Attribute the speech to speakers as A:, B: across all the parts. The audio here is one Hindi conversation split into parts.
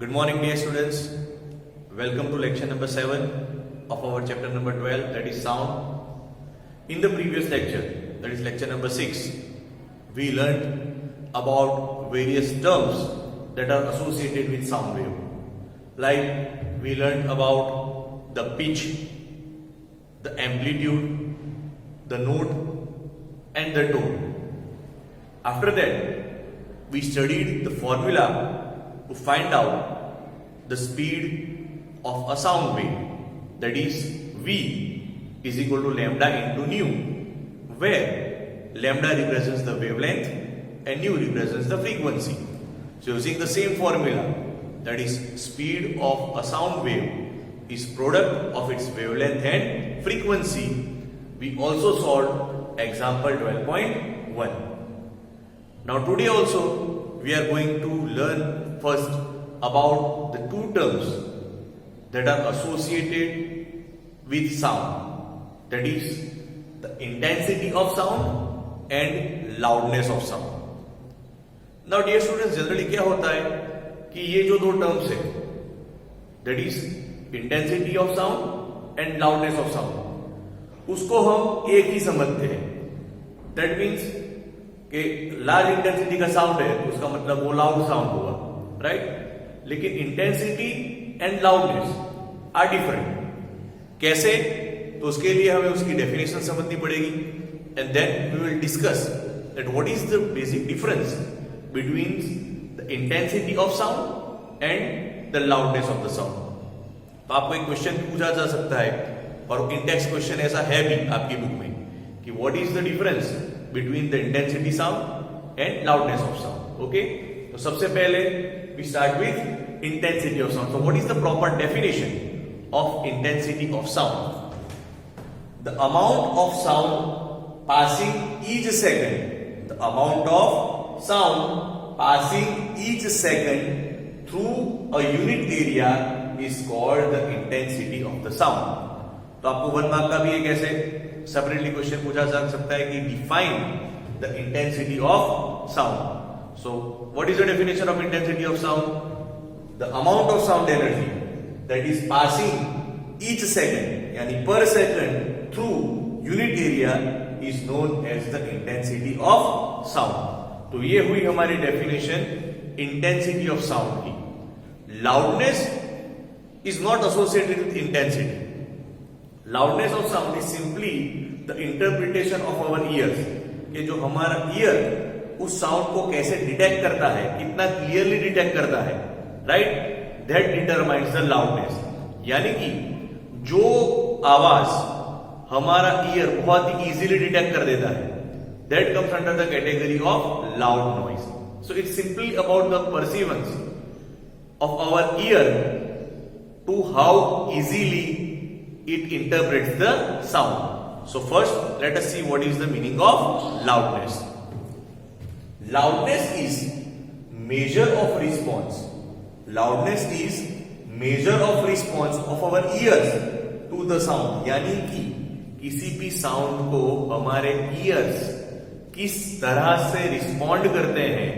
A: Good morning, dear students. Welcome to lecture number 7 of our chapter number 12, that is sound. In the previous lecture, that is lecture number 6, we learned about various terms that are associated with sound wave. Like we learned about the pitch, the amplitude, the note, and the tone. After that, we studied the formula to find out the speed of a sound wave, that is V is equal to lambda into nu, where lambda represents the wavelength and nu represents the frequency. So using the same formula, that is speed of a sound wave is product of its wavelength and frequency, we also solved example 12.1. Now today also we are going to learn first about the two terms that are associated with sound, that is the intensity of sound and loudness of sound. Now dear students, generally क्या होता है कि ये जो दो terms है, that is intensity of sound and loudness of sound, उसको हम एक ही समझते हैं. That means कि लार्ज इंटेंसिटी का साउंड है तो उसका मतलब वो लाउड साउंड होगा, राइट? लेकिन intensity and loudness are different. कैसे? तो उसके लिए हमें उसकी डेफिनेशन समझनी पड़ेगी and then we will discuss that what is the basic difference between the intensity of sound and the loudness of the sound. तो आपको एक क्वेश्चन पूछा जा सकता है और इंडेक्स क्वेश्चन ऐसा है भी आपकी बुक में कि what is the difference between the intensity sound and loudness of sound. Okay, तो सबसे पहले we start with intensity of sound. So what is the proper definition of intensity of sound? The amount of sound passing each second, the amount of sound passing each second through a unit area is called the intensity of the sound. तो आपको 1 मार्क का भी एक ऐसे सेपरेटली क्वेश्चन पूछा जा सकता है कि define the intensity of sound. So what is the definition of intensity of sound? The amount of sound energy that is passing each second, यानी per second through unit area is known as the intensity of sound. तो ये हुई हमारी डेफिनेशन इंटेंसिटी ऑफ साउंड की. Loudness is not associated with intensity. Loudness of sound is simply the interpretation of our ears. कि जो हमारा ईयर उस साउंड को कैसे डिटेक्ट करता है, कितना क्लियरली डिटेक्ट करता है, right? That determines the loudness. यानी कि जो आवाज हमारा ईयर बहुत ही इजीली डिटेक्ट कर देता है, that comes under the category of loud noise. So it's simply about the perceivance of our ear to how easily it interprets the sound. So first let us see what is the meaning of loudness. Loudness is measure of response. Loudness is measure of response of our ears to the sound. यानी कि किसी भी साउंड को हमारे ईयर्स किस तरह से रिस्पॉन्ड करते हैं,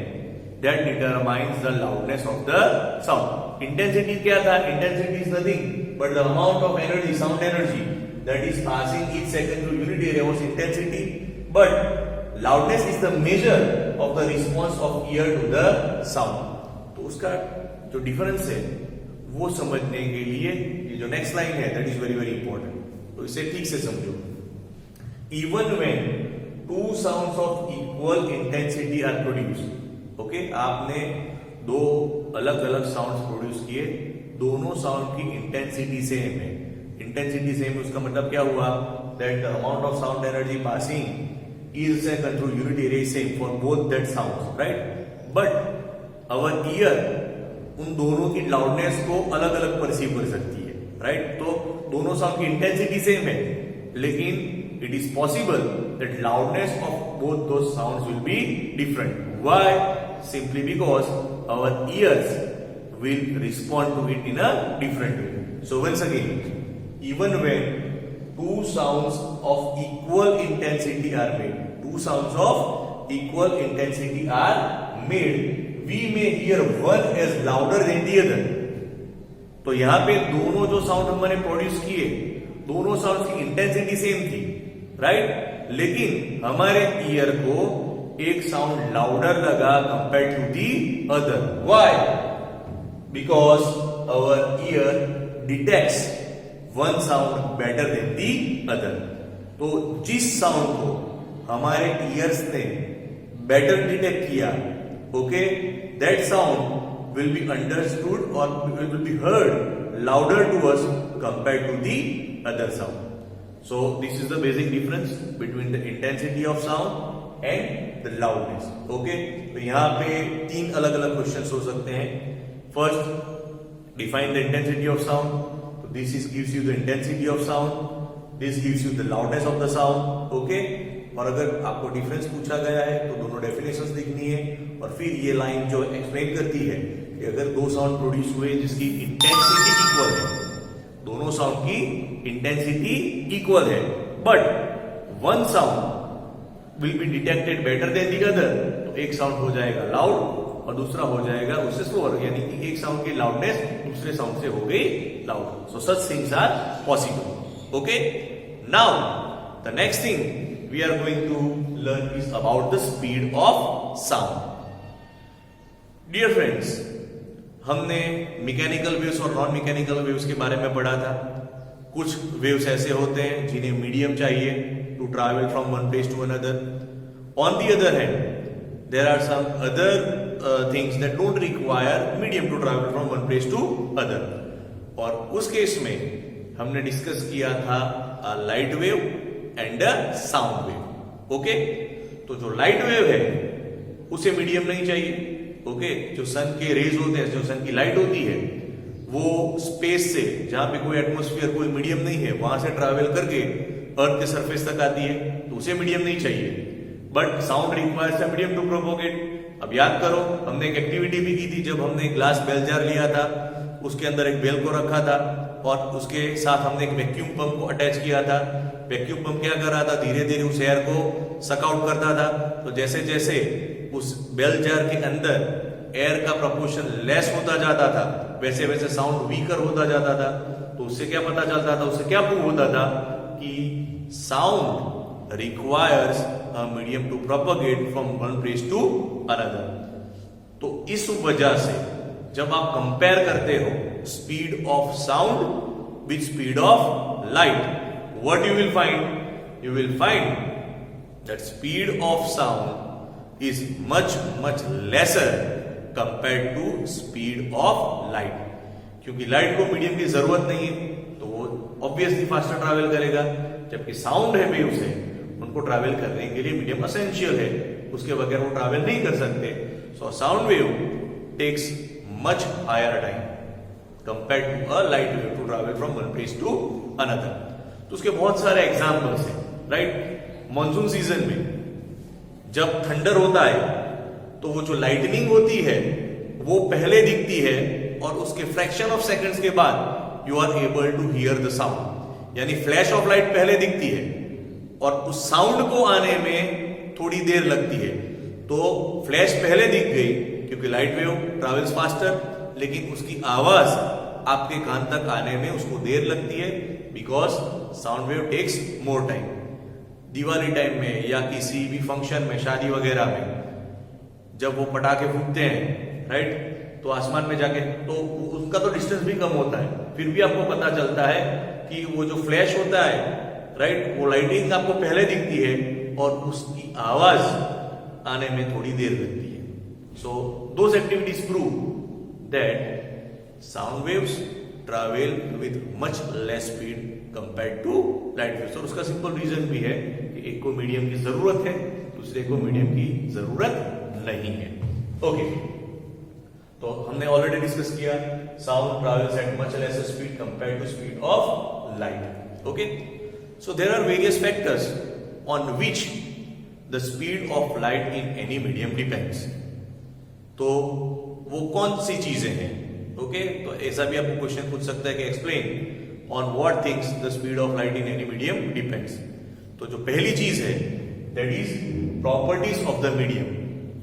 A: that determines the loudness of the sound. Intensity क्या था? Intensity is nothing but the amount of energy, sound energy, that is passing each second through unit area was intensity. But loudness is the measure of the response of ear to the sound. तो उसका जो डिफरेंस है वो समझने के लिए ये जो नेक्स्ट लाइन है that is very very important. तो इसे ठीक से समझो. Even when two sounds of equal intensity are produced. Okay, आपने दो अलग अलग साउंड्स प्रोड्यूस किए, दोनों साउंड की इंटेंसिटी सेम है. इंटेंसिटी सेम उसका मतलब क्या हुआ? That the amount of sound energy passing is second through unit area same for both that sounds, right? But our ear उन दोनों की लाउडनेस को अलग अलग परसीव कर सकती है, राइट? तो दोनों साउंड की इंटेंसिटी सेम है, लेकिन it is possible that loudness of both those sounds will be different. Why? Simply because our ears will respond to it in a different way. So once again, even when two sounds of equal intensity are made, two sounds of equal intensity are made, we may hear one as louder than the other. तो यहां पे दोनों जो साउंड हमने प्रोड्यूस किए, दोनों साउंड की इंटेंसिटी सेम थी, राइट? लेकिन हमारे ईयर को एक साउंड लाउडर लगा compare to the other. Why? Because our ear detects one sound better than the other. तो जिस साउंड को हमारे ईयर्स ने बेटर डिटेक्ट किया, okay, that sound will be understood or will be heard louder to us compared to the other sound. So this is the basic difference between the intensity of sound and the loudness. Okay, तो यहाँ पे तीन अलग अलग क्वेश्चन हो सकते हैं. First, define the intensity of sound. So this gives you the intensity of sound. This gives you the loudness of the sound. Okay, और अगर आपको डिफरेंस पूछा गया है तो दोनों डेफिनेशंस लिखनी है, और फिर ये लाइन जो एक्सप्लेन करती है कि अगर दो साउंड प्रोड्यूस हुए जिसकी इंटेंसिटी इक्वल है, दोनों साउंड की इंटेंसिटी इक्वल है, but one sound will be detected better than the other, तो एक साउंड हो जाएगा लाउड और दूसरा हो जाएगा उससे स्लोअर, यानी कि एक साउंड की लाउडनेस दूसरे साउंड से हो गई loud. So such things are possible. Okay, now the next thing we are going to learn is about the speed of sound. Dear friends, हमने मैकेनिकल वेव्स और नॉन मैकेनिकल वेव्स के बारे में पढ़ा था. कुछ वेव्स ऐसे होते हैं जिन्हें मीडियम चाहिए to travel from one place to another. On the other hand there are some other things that don't require medium to travel from one place to other. और उस केस में हमने डिस्कस किया था light wave and sound wave. Okay, तो जो लाइट वेव है उसे मीडियम नहीं चाहिए. ओके, जो सन के रेज होते हैं, जो सन की लाइट होती है, वो स्पेस से, जहां पे कोई एटमॉस्फेयर, कोई मीडियम नहीं है, वहां से ट्रैवल करके अर्थ के सरफेस तक आती है, तो उसे मीडियम नहीं चाहिए. But sound requires a medium to propagate. अब याद करो, हमने एक एक्टिविटी भी की थी जब हमने ग्लास बेल जार लिया था, उसके अंदर एक बेल को रखा था और उसके साथ हमने एक वैक्यूम पंप को अटैच किया था. वैक्यूम पंप क्या कर रहा था? धीरे धीरे उस एयर को सक आउट करता था. तो जैसे जैसे उस बेल जार के अंदर एयर का प्रपोर्शन लेस होता जाता था, वैसे वैसे साउंड वीकर होता जाता था. तो उससे क्या पता चलता था, उससे क्या प्रूव होता था कि sound requires a medium to propagate from one place to another. तो इस वजह से जब आप कंपेयर करते हो speed of sound with speed of light, what you will find? You will find that speed of sound is much lesser compared to speed of light. क्योंकि लाइट को मीडियम की जरूरत नहीं है, तो वो ऑब्वियसली फास्टर ट्रैवल करेगा. जबकि साउंड है वेव्स है, उनको ट्रैवल करने के लिए मीडियम एसेंशियल है, उसके बगैर वो ट्रैवल नहीं कर सकते. So sound wave takes much higher time compare to a light wave to travel from one place to another. तो उसके बहुत सारे एग्जाम्पल्स हैं, राइट? मॉनसून सीजन में जब थंडर होता है तो वो जो लाइटनिंग होती है वो पहले दिखती है और उसके फ्रैक्शन ऑफ सेकंड्स के बाद you are able to hear the sound. यानी फ्लैश ऑफ लाइट पहले दिखती है और उस साउंड को आने में थोड़ी देर लगती है. तो फ्लैश पहले दिख गई क्योंकि लाइट वेव ट्रैवल्स फास्टर, लेकिन उसकी आवाज आपके कान तक आने में उसको देर लगती है, because sound wave takes more time. Diwali time में या किसी भी फंक्शन में, शादी वगैरह में, जब वो पटाखे फूटते हैं, राइट, तो आसमान में जाके, तो उनका तो डिस्टेंस भी कम होता है, फिर भी आपको पता चलता है कि वो जो फ्लैश होता है, राइट, वो लाइटिंग आपको पहले दिखती है और उसकी आवाज आने में थोड़ी देर लगती है. So those activities prove that sound waves travel with much less speed compared to light waves. और उसका सिंपल रीजन भी है कि एक को मीडियम की जरूरत है, दूसरे को मीडियम की जरूरत नहीं है. ओके, तो हमने ऑलरेडी डिस्कस किया sound travels at much less speed compared to speed of light. Okay, so there are various factors on which the speed of light in any medium depends. तो वो कौन सी चीजें हैं? ओके, तो ऐसा भी आपको क्वेश्चन पूछ सकता है कि explain on what things the speed of light in any medium depends. तो जो पहली चीज है that is properties of the medium,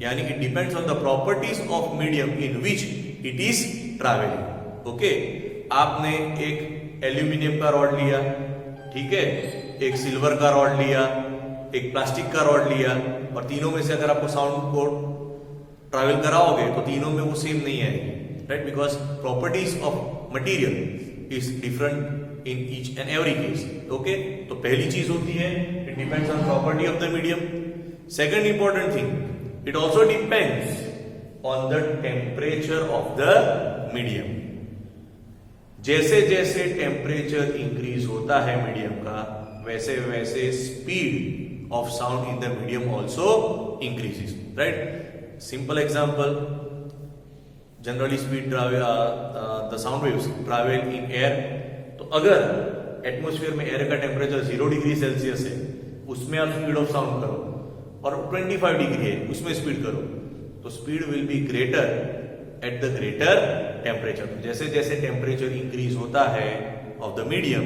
A: यानी it depends on the properties of medium in which it is travelling. Okay, आपने एक एल्यूमिनियम का रॉड लिया, ठीक है, एक सिल्वर का रॉड लिया, एक प्लास्टिक का रॉड लिया, और तीनों में से अगर आपको साउंड को ट्रैवल कराओगे तो तीनों में वो सेम नहीं आएगी, right, because properties of material is different in each and every case. Okay, तो पहली चीज होती है it depends on property of the medium. Second important thing, it also depends on the temperature of the medium. जैसे जैसे टेम्परेचर इंक्रीज होता है मीडियम का, वैसे वैसे speed of sound in the medium also increases, right. Simple example, generally speed the sound waves travel in air. तो अगर एटमॉस्फेयर में एयर का टेम्परेचर 0 डिग्री सेल्सियस है, उसमें आप स्पीड ऑफ साउंड करो, और 25 डिग्री है उसमें स्पीड करो, तो speed will be greater at the greater temperature. जैसे जैसे टेम्परेचर इंक्रीज होता है of the medium,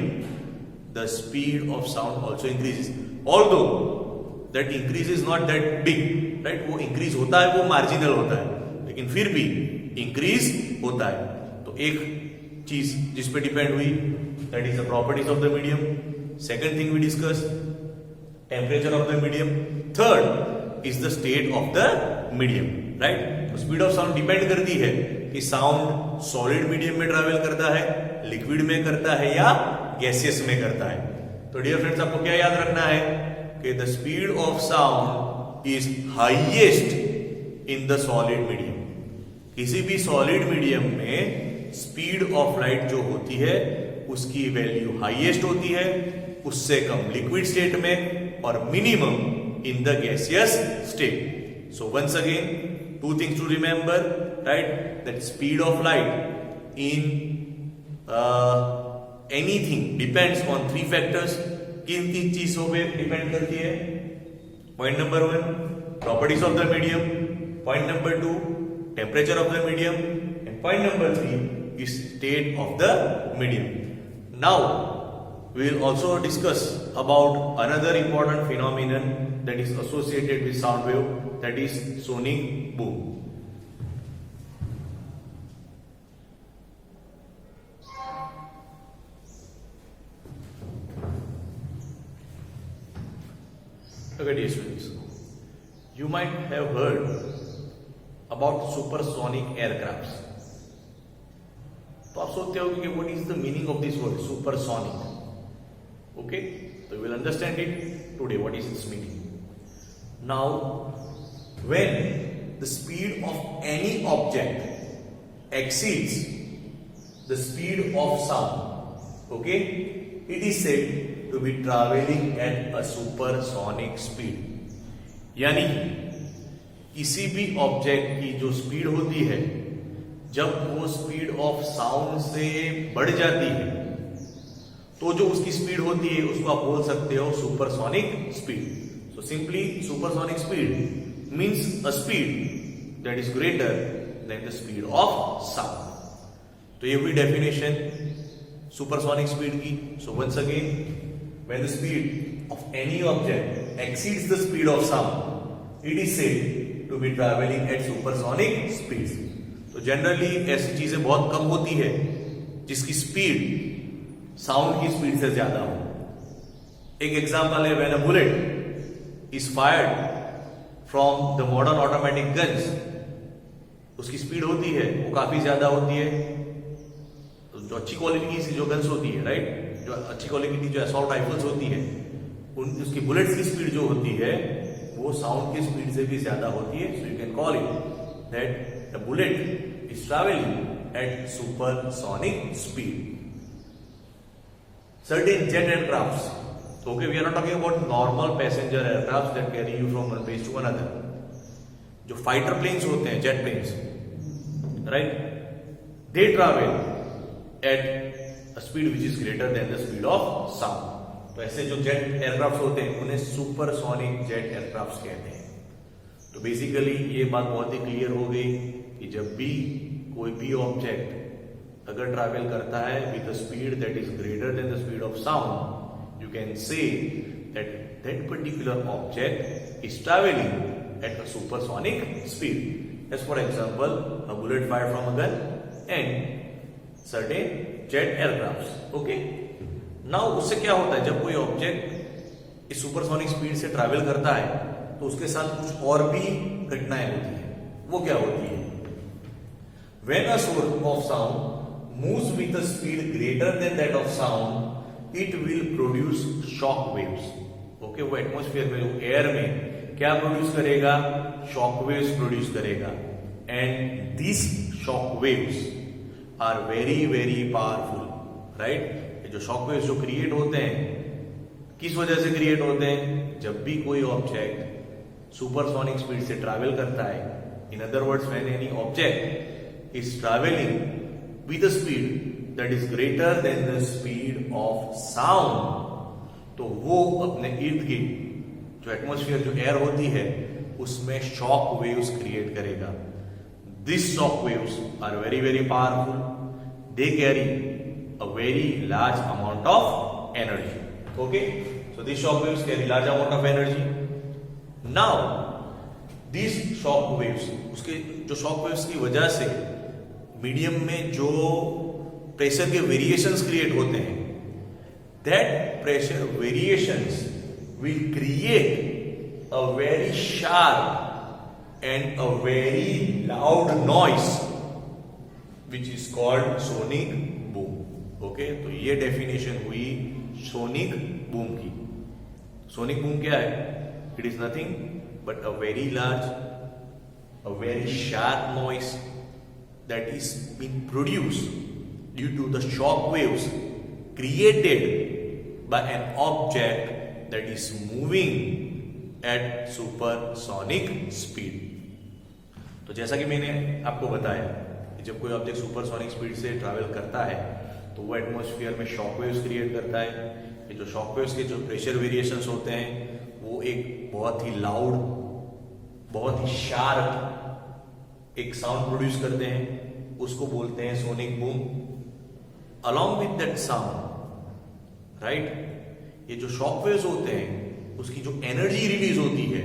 A: the speed of sound also increases. Although that increase is not that big, right, वो इंक्रीज होता है, वो मार्जिनल होता है, लेकिन फिर भी इंक्रीज होता है. तो एक चीज जिस पे डिपेंड हुई, that is the properties of the medium. Second thing we discuss, temperature of the medium. Third is the state of the medium, right. तो स्पीड ऑफ साउंड डिपेंड करती है कि साउंड सॉलिड मीडियम में ट्रैवल करता है, लिक्विड में करता है, या गैसियस में करता है. तो डियर फ्रेंड्स, आपको क्या याद रखना है कि the speed of sound is highest in the solid medium. किसी भी सॉलिड मीडियम में स्पीड ऑफ लाइट जो होती है उसकी वैल्यू हाईएस्ट होती है, उससे कम लिक्विड स्टेट में, और minimum in the gaseous state. So once again, two things to remember, right? That speed of light in anything depends on 3 factors. किन 3 चीजों पे डिपेंड करती है? Point number 1, properties of the medium. Point number 2, temperature of the medium. And point number 3 is state of the medium. Now we will also discuss about another important phenomenon that is associated with sound wave, that is sonic boom. Okay, dear students, you might have heard about supersonic aircrafts. तो आप सोचते होंगे कि what is the meaning of this word supersonic? Okay, so we will understand it today, what is its meaning. Now, when the speed of any object exceeds the speed of sound, okay, it is said to be traveling at a supersonic speed. यानी किसी भी ऑब्जेक्ट की जो स्पीड होती है, जब वो स्पीड ऑफ साउंड से बढ़ जाती है, तो जो उसकी स्पीड होती है उसको आप बोल सकते हो supersonic speed. So simply supersonic speed means a speed that is greater than the speed of sound. तो ये हुई डेफिनेशन सुपरसोनिक स्पीड की. So once again, when the speed of any object exceeds the speed of sound, it is said to be traveling at supersonic speed. तो जनरली ऐसी चीजें बहुत कम होती है जिसकी स्पीड साउंड की स्पीड से ज्यादा हो. एक एग्जांपल है, when a bullet is fired from the modern automatic guns, उसकी स्पीड होती है वो काफी ज्यादा होती है. तो जो अच्छी क्वालिटी की जो गन्स होती है, राइट, जो अच्छी क्वालिटी की जो असॉल्ट राइफल्स होती है, उसकी बुलेट्स की स्पीड जो होती है वो साउंड की स्पीड से भी ज्यादा होती है. So you can call it that the bullet is traveling at supersonic speed. Certain jet aircrafts, okay, we are not talking about normal passenger aircrafts that carry you from one base to another. जो fighter planes होते हैं, jet planes, right, they travel at a speed which is greater than the speed of sound. तो ऐसे जो jet aircrafts होते हैं उन्हें supersonic jet aircrafts कहते हैं. तो बेसिकली ये बात बहुत ही क्लियर हो गई कि जब भी कोई भी ऑब्जेक्ट अगर ट्रैवल करता है with a speed that is greater than the speed of sound, you can say that that particular object is traveling at a supersonic speed. As for example, a bullet fired from a gun and certain jet aircraft. Okay, now उससे क्या होता है, जब कोई ऑब्जेक्ट इस सुपरसोनिक स्पीड से ट्रैवल करता है तो उसके साथ कुछ और भी घटनाएं होती हैं। वो क्या होती है? When a source of sound moves with a speed greater than that of sound, it will produce shock waves. Okay, वो एटमॉस्फेयर में, वो एयर में क्या प्रोड्यूस करेगा? शॉक वेव्स प्रोड्यूस करेगा। And this shock waves are very very powerful, right? ये जो शॉक वेव्स जो क्रिएट होते हैं, किस वजह से क्रिएट होते हैं? जब भी कोई ऑब्जेक्ट सुपरसोनिक स्पीड से ट्रैवल करता है, in other words when any object is traveling with a speed that is greater than the speed of sound, तो वो अपने इर्द गिर्द जो एटमॉस्फेयर, जो एयर होती है, उसमें शॉक वेव्स क्रिएट करेगा। This shock waves are very very powerful, they carry a very large amount of energy. Okay, so this shock waves carry large amount of energy. Now this shock waves, उसके जो शॉक वेव्स की वजह से मीडियम में जो प्रेशर के वेरिएशंस क्रिएट होते हैं, that pressure variations will create a very sharp and a very loud noise which is called sonic boom. Okay, तो ये डेफिनेशन हुई सोनिक बूम की। सोनिक बूम क्या है? It is nothing but a very large, a very sharp noise that is being produced due to the shock waves created by an object that is moving at supersonic speed। तो जैसा कि मैंने आपको बताया कि जब कोई ऑब्जेक्ट सुपरसोनिक स्पीड से ट्रैवल करता है तो वो एटमॉस्फेयर में शॉक वेव्स क्रिएट करता है। ये जो शॉक वेव्स के जो प्रेशर वेरिएशंस होते हैं, वो एक बहुत ही लाउड, बहुत ही शार्प एक साउंड प्रोड्यूस करते हैं, उसको बोलते हैं sonic boom. Along with that sound, right, ये जो शॉक वेव्स होते हैं, उसकी जो एनर्जी रिलीज होती है,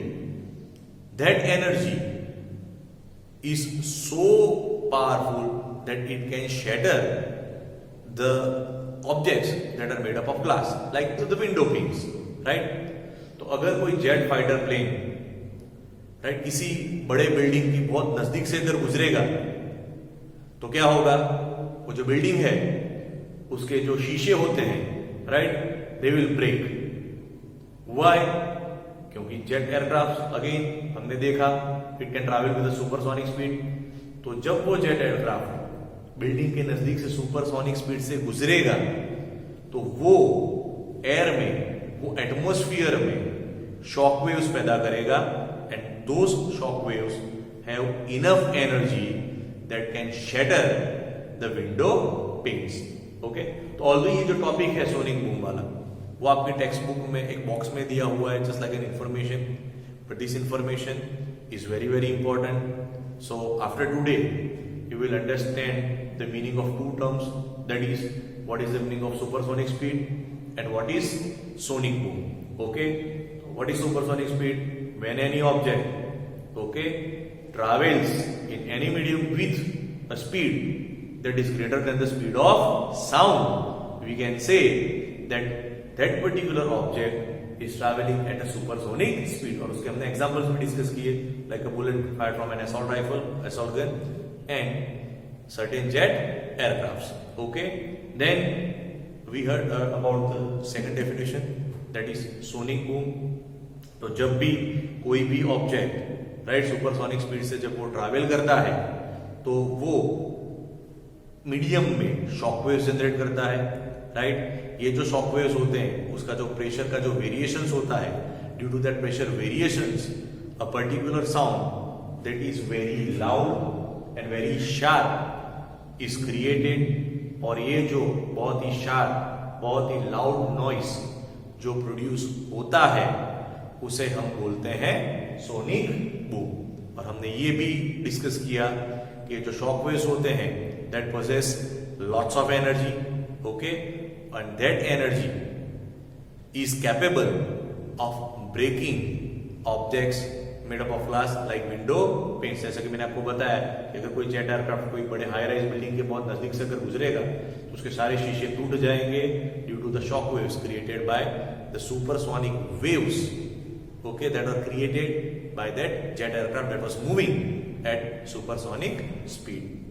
A: that energy is so powerful that it can shatter the objects that are made up of glass, like the window panes, right. तो अगर कोई जेट फाइटर प्लेन, राइट, किसी बड़े बिल्डिंग की बहुत नजदीक से अगर गुजरेगा तो क्या होगा? वो जो बिल्डिंग है उसके जो शीशे होते हैं, right, they will break. Why? क्योंकि जेट एयरक्राफ्ट, अगेन हमने देखा, it can travel with supersonic speed. तो जब वो जेट एयरक्राफ्ट बिल्डिंग के नजदीक से सुपरसोनिक स्पीड से गुजरेगा तो वो एयर में, वो एटमॉस्फेयर में शॉक वेव्स पैदा करेगा, and those shock waves have enough energy that can shatter the window pens. Okay, तो ऑलरेडी ये जो टॉपिक है सोनिक बूम वाला, वो आपके टेक्स्ट बुक में एक बॉक्स में दिया हुआ है, just like an information, but this information is very very important. So after today you will understand the meaning of two terms, that is what is the meaning of supersonic speed and what is sonic boom. Okay, what is supersonic speed? When any object, okay, travels in any medium with a speed that is greater than the speed of sound, we can say that that particular object is traveling at a supersonic speed। और उसके हमने examples भी discuss किए, like a bullet fired from an assault rifle, assault gun, and certain jet aircrafts। Okay, then we heard about the second definition, that is sonic boom। तो जब भी कोई भी ऑब्जेक्ट, राइट, सुपरसोनिक स्पीड से जब वो ट्रैवल करता है तो वो मीडियम में शॉक वेव्स जनरेट करता है, राइट। ये जो शॉक वेव्स होते हैं उसका जो प्रेशर का जो वेरिएशंस होता है, due to that pressure variations a particular sound that is very loud and very sharp is created। और ये जो बहुत ही शार्प, बहुत ही लाउड नॉइस जो प्रोड्यूस होता है उसे हम बोलते हैं सोनिक बूम। और हमने ये भी डिस्कस किया कि जो शॉक वेव्स होते हैं that possess lots of energy, okay, and that energy is capable of breaking objects made up of glass like window paints. जैसा कि मैंने आपको बताया कि अगर कोई जेट एयरक्राफ्ट कोई बड़े हाई राइज बिल्डिंग के बहुत नजदीक से अगर गुजरेगा तो उसके सारे शीशे टूट जाएंगे due to the shock waves created by the supersonic waves, okay, that were created by that jet aircraft that was moving at supersonic speed.